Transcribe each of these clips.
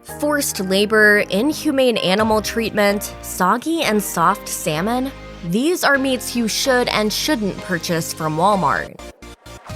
Forced labor, inhumane animal treatment, soggy and soft salmon? These are meats you should and shouldn't purchase from Walmart.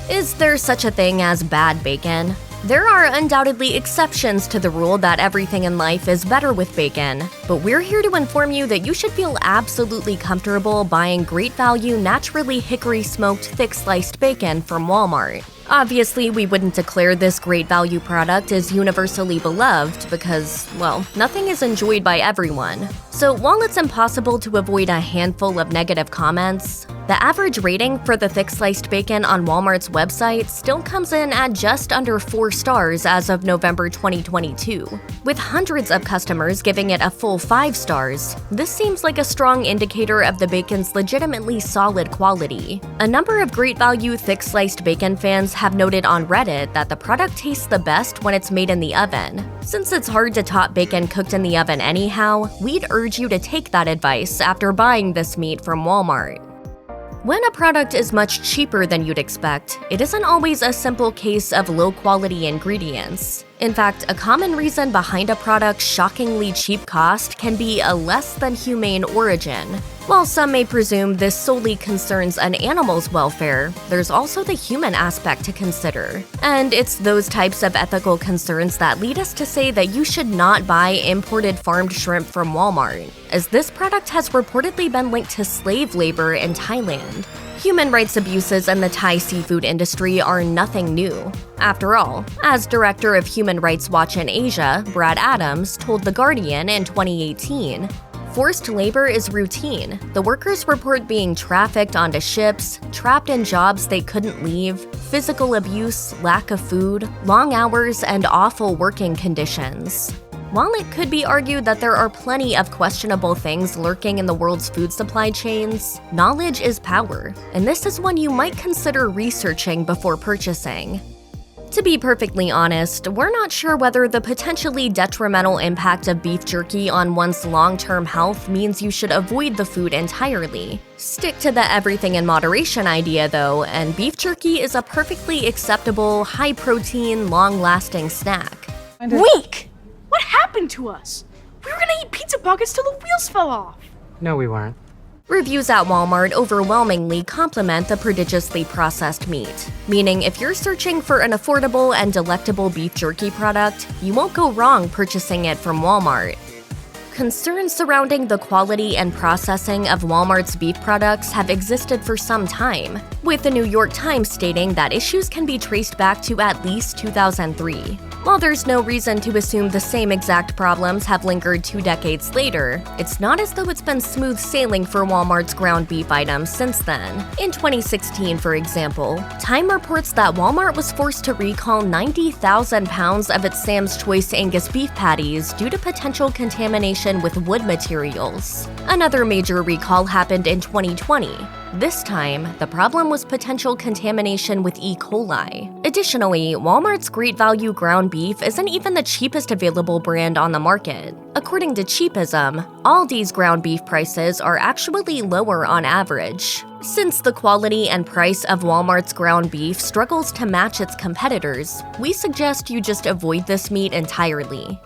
Is there such a thing as bad bacon? There are undoubtedly exceptions to the rule that everything in life is better with bacon, but we're here to inform you that you should feel absolutely comfortable buying great value, naturally hickory-smoked, thick-sliced bacon from Walmart. Obviously, we wouldn't declare this great value product as universally beloved because, well, nothing is enjoyed by everyone. So while it's impossible to avoid a handful of negative comments, the average rating for the thick-sliced bacon on Walmart's website still comes in at just under 4 stars as of November 2022. With hundreds of customers giving it a full 5 stars, this seems like a strong indicator of the bacon's legitimately solid quality. A number of great value thick-sliced bacon fans have noted on Reddit that the product tastes the best when it's made in the oven. Since it's hard to top bacon cooked in the oven anyhow, we'd urge you to take that advice after buying this meat from Walmart. When a product is much cheaper than you'd expect, it isn't always a simple case of low-quality ingredients. In fact, a common reason behind a product's shockingly cheap cost can be a less-than-humane origin. While some may presume this solely concerns an animal's welfare, there's also the human aspect to consider. And it's those types of ethical concerns that lead us to say that you should not buy imported farmed shrimp from Walmart, as this product has reportedly been linked to slave labor in Thailand. Human rights abuses in the Thai seafood industry are nothing new. After all, as director of Human Rights Watch in Asia, Brad Adams told The Guardian in 2018, "Forced labor is routine. The workers report being trafficked onto ships, trapped in jobs they couldn't leave, physical abuse, lack of food, long hours, and awful working conditions." While it could be argued that there are plenty of questionable things lurking in the world's food supply chains, knowledge is power, and this is one you might consider researching before purchasing. To be perfectly honest, we're not sure whether the potentially detrimental impact of beef jerky on one's long-term health means you should avoid the food entirely. Stick to the everything in moderation idea though, and beef jerky is a perfectly acceptable, high-protein, long-lasting snack. Weak! What happened to us? We were gonna eat pizza pockets till the wheels fell off! No, we weren't. Reviews at Walmart overwhelmingly compliment the prodigiously processed meat, meaning if you're searching for an affordable and delectable beef jerky product, you won't go wrong purchasing it from Walmart. Concerns surrounding the quality and processing of Walmart's beef products have existed for some time, with the New York Times stating that issues can be traced back to at least 2003. While there's no reason to assume the same exact problems have lingered 2 decades later, it's not as though it's been smooth sailing for Walmart's ground beef items since then. In 2016, for example, Time reports that Walmart was forced to recall 90,000 pounds of its Sam's Choice Angus beef patties due to potential contamination with wood materials. Another major recall happened in 2020. This time, the problem was potential contamination with E. coli. Additionally, Walmart's Great Value ground beef isn't even the cheapest available brand on the market. According to Cheapism, Aldi's ground beef prices are actually lower on average. Since the quality and price of Walmart's ground beef struggles to match its competitors, we suggest you just avoid this meat entirely.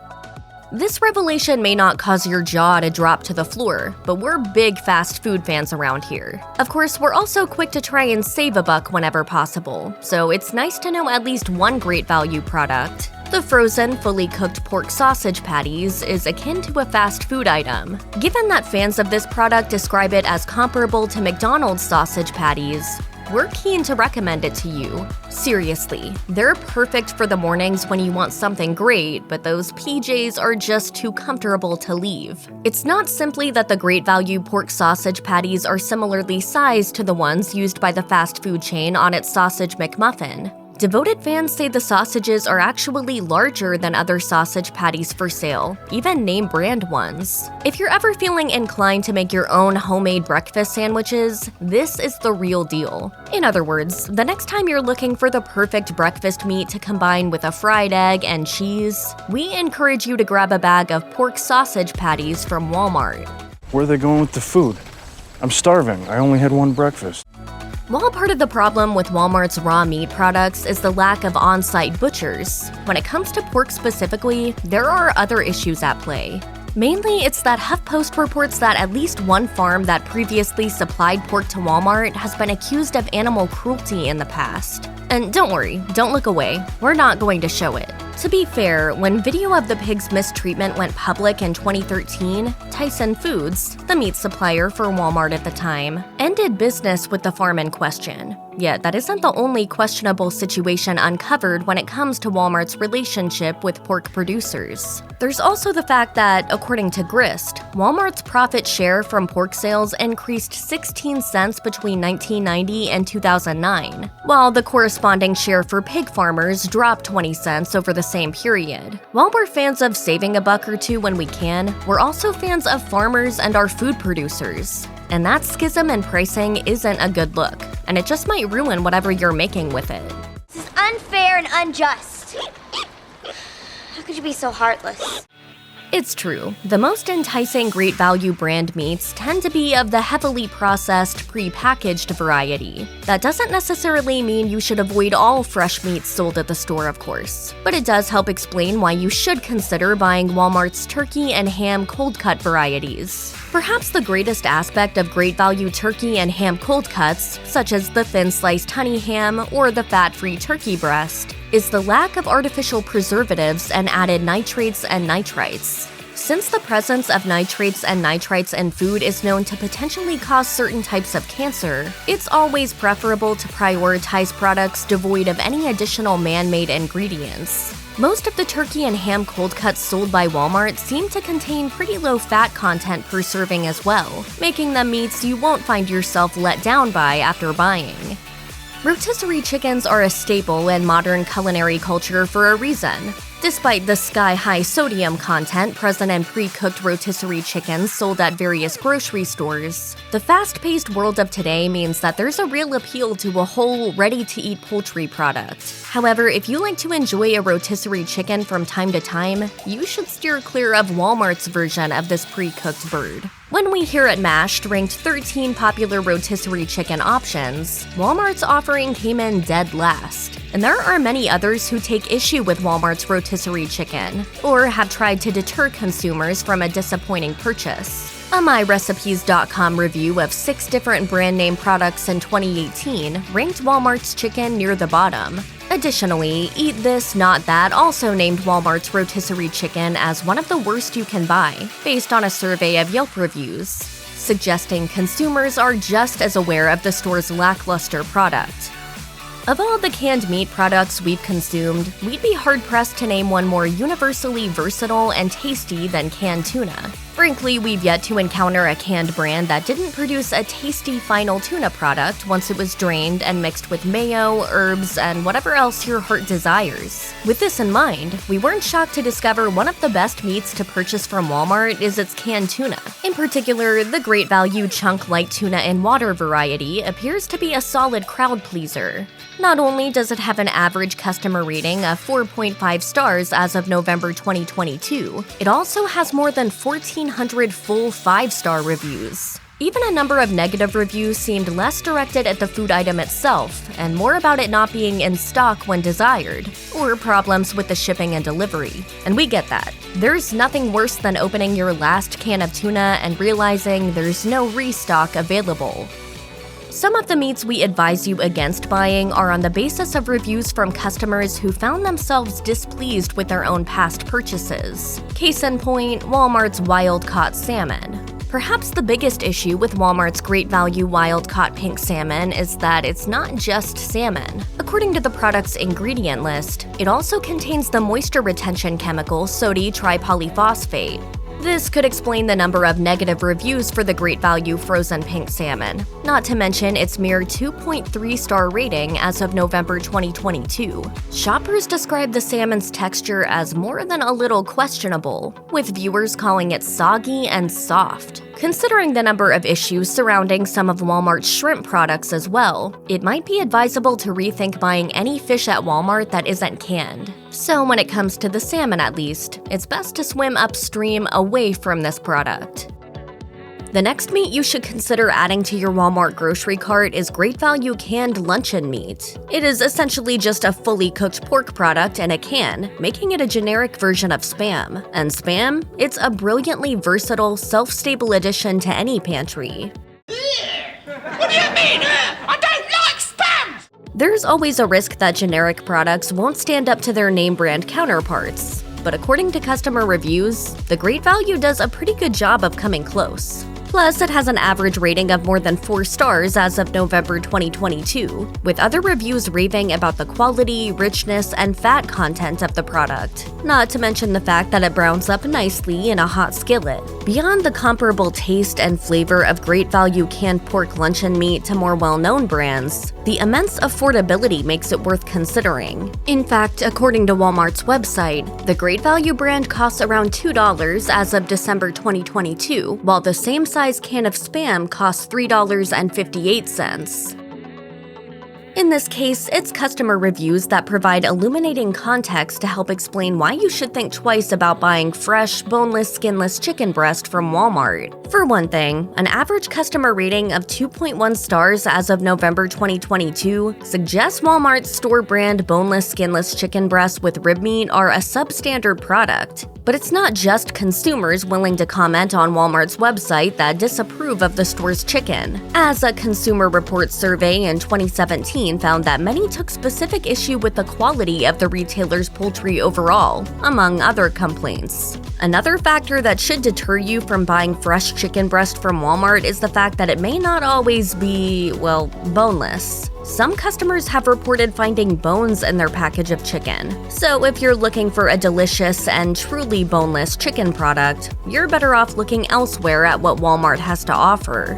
This revelation may not cause your jaw to drop to the floor, but we're big fast food fans around here. Of course, we're also quick to try and save a buck whenever possible, so it's nice to know at least one great value product. The frozen, fully cooked pork sausage patties is akin to a fast food item. Given that fans of this product describe it as comparable to McDonald's sausage patties, we're keen to recommend it to you. Seriously, they're perfect for the mornings when you want something great, but those PJs are just too comfortable to leave. It's not simply that the Great Value pork sausage patties are similarly sized to the ones used by the fast food chain on its Sausage McMuffin. Devoted fans say the sausages are actually larger than other sausage patties for sale, even name brand ones. If you're ever feeling inclined to make your own homemade breakfast sandwiches, this is the real deal. In other words, the next time you're looking for the perfect breakfast meat to combine with a fried egg and cheese, we encourage you to grab a bag of pork sausage patties from Walmart. Where are they going with the food? I'm starving. I only had one breakfast. While part of the problem with Walmart's raw meat products is the lack of on-site butchers, when it comes to pork specifically, there are other issues at play. Mainly, it's that HuffPost reports that at least one farm that previously supplied pork to Walmart has been accused of animal cruelty in the past. And don't worry, don't look away, we're not going to show it. To be fair, when video of the pig's mistreatment went public in 2013, Tyson Foods, the meat supplier for Walmart at the time, ended business with the farm in question. Yet that isn't the only questionable situation uncovered when it comes to Walmart's relationship with pork producers. There's also the fact that, according to Grist, Walmart's profit share from pork sales increased 16 cents between 1990 and 2009, while the corresponding share for pig farmers dropped 20 cents over the same period. While we're fans of saving a buck or two when we can, we're also fans of farmers and our food producers. And that schism in pricing isn't a good look, and it just might ruin whatever you're making with it. This is unfair and unjust. How could you be so heartless? It's true. The most enticing great value brand meats tend to be of the heavily processed, pre-packaged variety. That doesn't necessarily mean you should avoid all fresh meats sold at the store, of course, but it does help explain why you should consider buying Walmart's turkey and ham cold-cut varieties. Perhaps the greatest aspect of great value turkey and ham cold cuts, such as the thin-sliced honey ham or the fat-free turkey breast, is the lack of artificial preservatives and added nitrates and nitrites. Since the presence of nitrates and nitrites in food is known to potentially cause certain types of cancer, it's always preferable to prioritize products devoid of any additional man-made ingredients. Most of the turkey and ham cold cuts sold by Walmart seem to contain pretty low fat content per serving as well, making them meats you won't find yourself let down by after buying. Rotisserie chickens are a staple in modern culinary culture for a reason. Despite the sky-high sodium content present in pre-cooked rotisserie chickens sold at various grocery stores, the fast-paced world of today means that there's a real appeal to a whole, ready-to-eat poultry product. However, if you like to enjoy a rotisserie chicken from time to time, you should steer clear of Walmart's version of this pre-cooked bird. When we here at Mashed ranked 13 popular rotisserie chicken options, Walmart's offering came in dead last. And there are many others who take issue with Walmart's rotisserie chicken, or have tried to deter consumers from a disappointing purchase. A MyRecipes.com review of 6 different brand name products in 2018 ranked Walmart's chicken near the bottom. Additionally, Eat This, Not That also named Walmart's rotisserie chicken as one of the worst you can buy, based on a survey of Yelp reviews, suggesting consumers are just as aware of the store's lackluster product. Of all the canned meat products we've consumed, we'd be hard-pressed to name one more universally versatile and tasty than canned tuna. Frankly, we've yet to encounter a canned brand that didn't produce a tasty final tuna product once it was drained and mixed with mayo, herbs, and whatever else your heart desires. With this in mind, we weren't shocked to discover one of the best meats to purchase from Walmart is its canned tuna. In particular, the Great Value Chunk Light Tuna in Water variety appears to be a solid crowd pleaser. Not only does it have an average customer rating of 4.5 stars as of November 2022, it also has more than 1,400 full 5-star reviews. Even a number of negative reviews seemed less directed at the food item itself, and more about it not being in stock when desired, or problems with the shipping and delivery. And we get that. There's nothing worse than opening your last can of tuna and realizing there's no restock available. Some of the meats we advise you against buying are on the basis of reviews from customers who found themselves displeased with their own past purchases. Case in point, Walmart's wild-caught salmon. Perhaps the biggest issue with Walmart's Great Value wild-caught pink salmon is that it's not just salmon. According to the product's ingredient list, it also contains the moisture retention chemical sodium tripolyphosphate. This could explain the number of negative reviews for the Great Value frozen pink salmon, not to mention its mere 2.3-star rating as of November 2022. Shoppers describe the salmon's texture as more than a little questionable, with viewers calling it soggy and soft. Considering the number of issues surrounding some of Walmart's shrimp products as well, it might be advisable to rethink buying any fish at Walmart that isn't canned. So when it comes to the salmon at least, it's best to swim upstream away from this product. The next meat you should consider adding to your Walmart grocery cart is great value canned luncheon meat. It is essentially just a fully cooked pork product in a can, making it a generic version of Spam. And Spam? It's a brilliantly versatile, self-stable addition to any pantry. What do you mean? I don't like Spam! There's always a risk that generic products won't stand up to their name brand counterparts. But according to customer reviews, the Great Value does a pretty good job of coming close. Plus, it has an average rating of more than 4 stars as of November 2022, with other reviews raving about the quality, richness, and fat content of the product. Not to mention the fact that it browns up nicely in a hot skillet. Beyond the comparable taste and flavor of Great Value canned pork luncheon meat to more well-known brands, the immense affordability makes it worth considering. In fact, according to Walmart's website, the Great Value brand costs around $2 as of December 2022, while the same size can of Spam costs $3.58. In this case, it's customer reviews that provide illuminating context to help explain why you should think twice about buying fresh, boneless, skinless chicken breast from Walmart. For one thing, an average customer rating of 2.1 stars as of November 2022 suggests Walmart's store brand boneless, skinless chicken breasts with rib meat are a substandard product. But it's not just consumers willing to comment on Walmart's website that disapprove of the store's chicken, as a Consumer Reports survey in 2017 found that many took specific issue with the quality of the retailer's poultry overall, among other complaints. Another factor that should deter you from buying fresh chicken breast from Walmart is the fact that it may not always be, well, boneless. Some customers have reported finding bones in their package of chicken. So if you're looking for a delicious and truly boneless chicken product, you're better off looking elsewhere at what Walmart has to offer.